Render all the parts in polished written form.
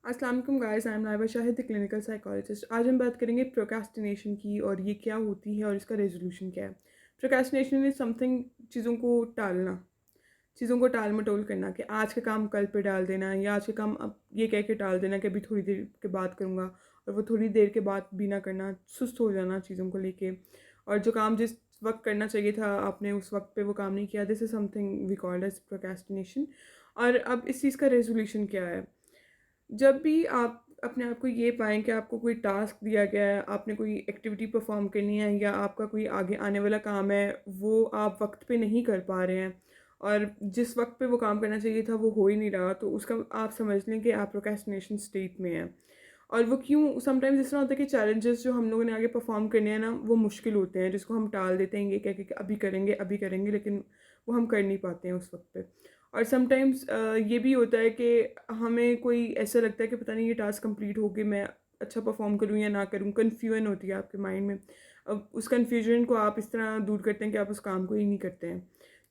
अस्सलाम वालेकुम guys, I am Laiba Shahid, the clinical psychologist. आज हम बात करेंगे प्रोक्रेस्टिनेशन की और ये क्या होती है और इसका रेजोल्यूशन क्या है। प्रोक्रेस्टिनेशन इज़ समथिंग, चीज़ों को टालना, चीज़ों को टाल मटोल करना कि आज का काम कल पे डाल देना या आज का काम अब ये कह के टाल देना कि अभी थोड़ी देर के बाद करूँगा, और वो थोड़ी देर के बाद भी ना करना, सुस्त हो जाना चीज़ों को लेके, और जो काम जिस वक्त करना चाहिए था आपने उस वक्त पे वो काम नहीं किया। This is something we called as procrastination. और अब इस चीज़ का रेजोल्यूशन क्या है? जब भी आप अपने आप को ये पाएँ कि आपको कोई टास्क दिया गया है, आपने कोई एक्टिविटी परफ़ॉर्म करनी है या आपका कोई आगे आने वाला काम है, वो आप वक़्त पे नहीं कर पा रहे हैं और जिस वक़्त पे वो काम करना चाहिए था वो हो ही नहीं रहा, तो उसका आप समझ लें कि आप प्रोक्रेस्टिनेशन स्टेट में हैं। और वो क्यों समटाइम्स इस तरह होता है कि चैलेंजेस जो हम लोगों ने आगे परफ़ॉर्म करने हैं ना, वो मुश्किल होते हैं, जिसको हम टाल देते हैं ये कह के कि अभी करेंगे, लेकिन वो हम कर नहीं पाते हैं उस वक़्त पे। और समटाइम्स ये भी होता है कि हमें कोई ऐसा लगता है कि पता नहीं ये टास्क कंप्लीट हो के मैं अच्छा परफॉर्म करूँ या ना करूँ, कन्फ्यूजन होती है आपके माइंड में। अब उस कन्फ्यूजन को आप इस तरह दूर करते हैं कि आप उस काम को ही नहीं करते हैं।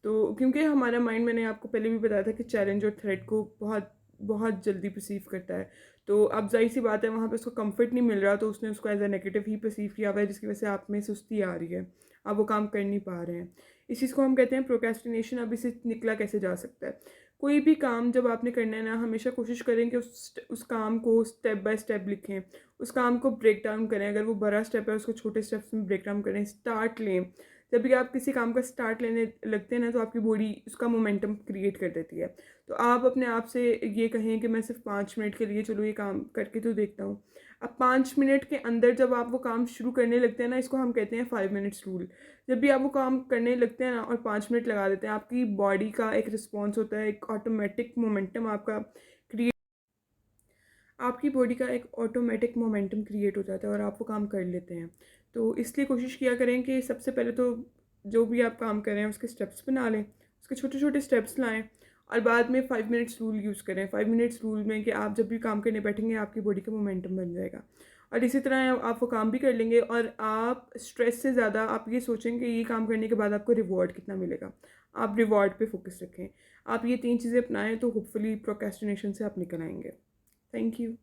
तो क्योंकि हमारा माइंड, मैंने आपको पहले भी बताया था कि चैलेंज और थ्रेट को बहुत बहुत जल्दी परसीव करता है। तो अब ज़ाहिर सी बात है वहाँ पे उसको कंफर्ट नहीं मिल रहा, तो उसने उसको एज अ नेगेटिव ही परसीव किया हुआ है, जिसकी वजह से आप में सुस्ती आ रही है, आप वो काम कर नहीं पा रहे हैं। इस चीज़ को हम कहते हैं प्रोक्रेस्टिनेशन। अब इससे निकला कैसे जा सकता है? कोई भी काम जब आपने करना है ना, हमेशा कोशिश करें कि उस काम को स्टेप बाय स्टेप लिखें, उस काम को ब्रेक डाउन करें। अगर वो बड़ा स्टेप है उसको छोटे स्टेप्स में ब्रेक डाउन करें, स्टार्ट लें। जब भी आप किसी काम का स्टार्ट लेने लगते हैं ना, तो आपकी बॉडी उसका मोमेंटम क्रिएट कर देती है। तो आप अपने आप से ये कहें कि मैं सिर्फ 5 मिनट के लिए चलो ये काम करके तो देखता हूँ। अब 5 मिनट के अंदर जब आप वो काम शुरू करने लगते हैं ना, इसको हम कहते हैं 5 मिनट्स रूल। जब भी आप वो काम करने लगते हैं ना और 5 मिनट लगा देते हैं, आपकी बॉडी का एक रिस्पॉन्स होता है, एक ऑटोमेटिक मोमेंटम आपकी बॉडी का एक ऑटोमेटिक मोमेंटम क्रिएट हो जाता है और आप वो काम कर लेते हैं। तो इसलिए कोशिश किया करें कि सबसे पहले तो जो भी आप काम कर रहे हैं उसके स्टेप्स बना लें, उसके छोटे छोटे स्टेप्स लाएं, और बाद में 5 मिनट्स रूल यूज़ करें। 5 मिनट्स रूल में कि आप जब भी काम करने बैठेंगे आपकी बॉडी का मोमेंटम बन जाएगा, और इसी तरह आप वो काम भी कर लेंगे। और आप स्ट्रेस से ज़्यादा आप ये सोचेंगे ये काम करने के बाद आपको रिवॉर्ड कितना मिलेगा, आप रिवॉर्ड पे फोकस रखें। आप ये 3 चीज़ें अपनाएं तो होपफुली प्रोक्रेस्टिनेशन से आप निकल आएंगे। Thank you.